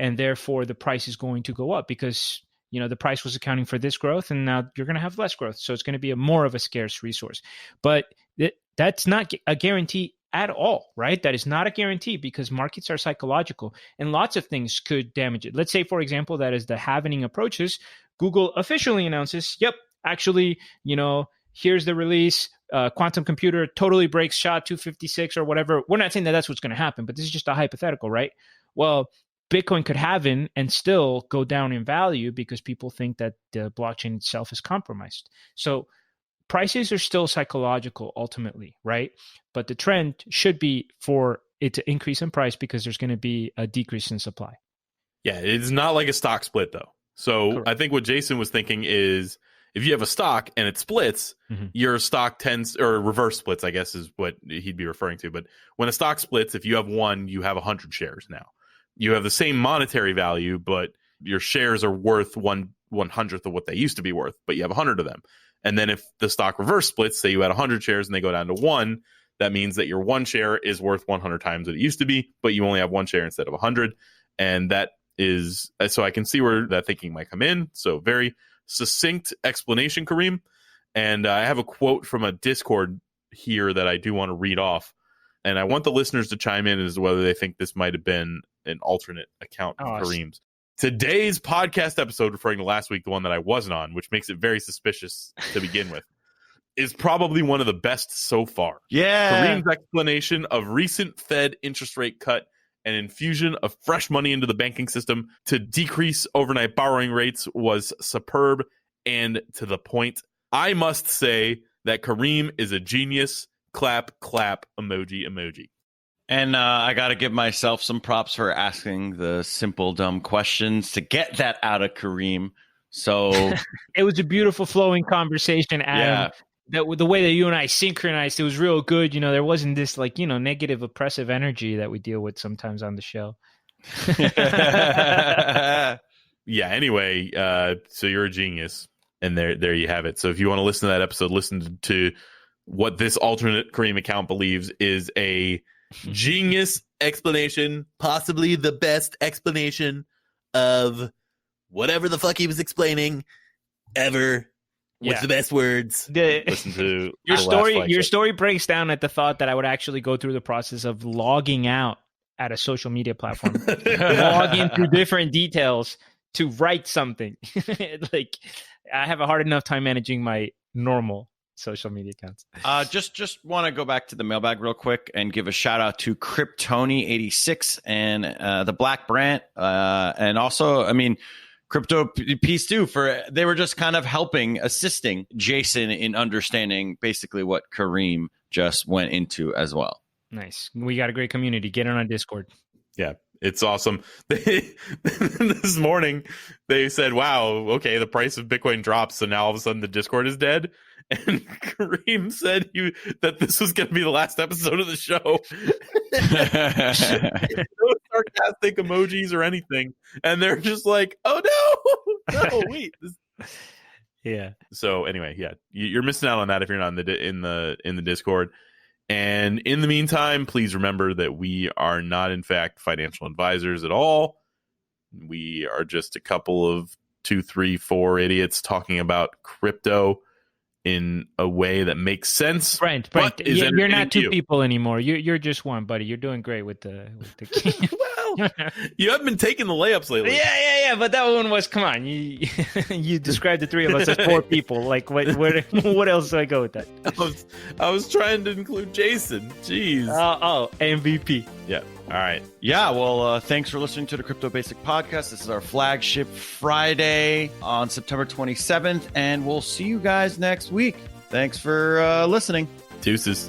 and therefore the price is going to go up because the price was accounting for this growth, and now you're going to have less growth. So it's going to be more of a scarce resource. But that's not a guarantee at all, right? That is not a guarantee because markets are psychological and lots of things could damage it. Let's say, for example, that as the halvening approaches, Google officially announces, yep, actually, here's the release. Quantum computer totally breaks SHA-256 or whatever. We're not saying that that's what's going to happen, but this is just a hypothetical, right? Well, Bitcoin could halven and still go down in value because people think that the blockchain itself is compromised. So prices are still psychological ultimately, right? But the trend should be for it to increase in price because there's going to be a decrease in supply. Yeah, it's not like a stock split though. So Correct. I think what Jason was thinking is if you have a stock and it splits, your stock tends, or reverse splits, I guess is what he'd be referring to. But when a stock splits, if you have one, you have 100 shares now. You have the same monetary value, but your shares are worth 1/100th of what they used to be worth, but you have 100 of them. And then if the stock reverse splits, say you had 100 shares and they go down to 1, that means that your one share is worth 100 times what it used to be, but you only have one share instead of 100. And that is, so I can see where that thinking might come in. So very succinct explanation, Kareem. And I have a quote from a Discord here that I do want to read off. And I want the listeners to chime in as to whether they think this might have been an alternate account of Kareem's. Today's podcast episode, referring to last week, the one that I wasn't on, which makes it very suspicious to begin with, is probably one of the best so far. Yeah. Kareem's explanation of recent Fed interest rate cut and infusion of fresh money into the banking system to decrease overnight borrowing rates was superb and to the point. I must say that Kareem is a genius. Clap, clap, emoji. And I got to give myself some props for asking the simple, dumb questions to get that out of Kareem. So it was a beautiful flowing conversation, Adam. Yeah. The way that you and I synchronized, it was real good. There wasn't this negative, oppressive energy that we deal with sometimes on the show. Yeah. Anyway, so you're a genius, and there you have it. So if you want to listen to that episode, listen to what this alternate Kareem account believes is a genius explanation, possibly the best explanation of whatever the fuck he was explaining ever. With the best words. Listen to your story breaks down at the thought that I would actually go through the process of logging out at a social media platform, log into different details to write something. Like I have a hard enough time managing my normal social media accounts. Just want to go back to the mailbag real quick and give a shout out to Kryptoni86 and the Black Brant, and also, Crypto Piece too, they were just kind of assisting Jason in understanding basically what Kareem just went into as well. Nice. We got a great community. Get in on Discord. Yeah. It's awesome. This morning, they said, wow, okay, the price of Bitcoin drops, so now all of a sudden the Discord is dead. And Kareem said that this was going to be the last episode of the show. No sarcastic emojis or anything. And they're just like, oh, no, wait. Yeah. So anyway, yeah, you're missing out on that if you're not in the Discord. And in the meantime, please remember that we are not, in fact, financial advisors at all. We are just a couple of 2, 3, 4 idiots talking about crypto in a way that makes sense. Brent, you're not two people anymore. You're just one, buddy. You're doing great with the Well, you haven't been taking the layups lately. Yeah. But that one was, come on. You described the three of us as 4 people. Like, what else do I go with that? I was trying to include Jason. Jeez. MVP. Yeah. All right. Yeah, well, thanks for listening to the Crypto Basic Podcast. This is our flagship Friday on September 27th, and we'll see you guys next week. Thanks for listening. Deuces.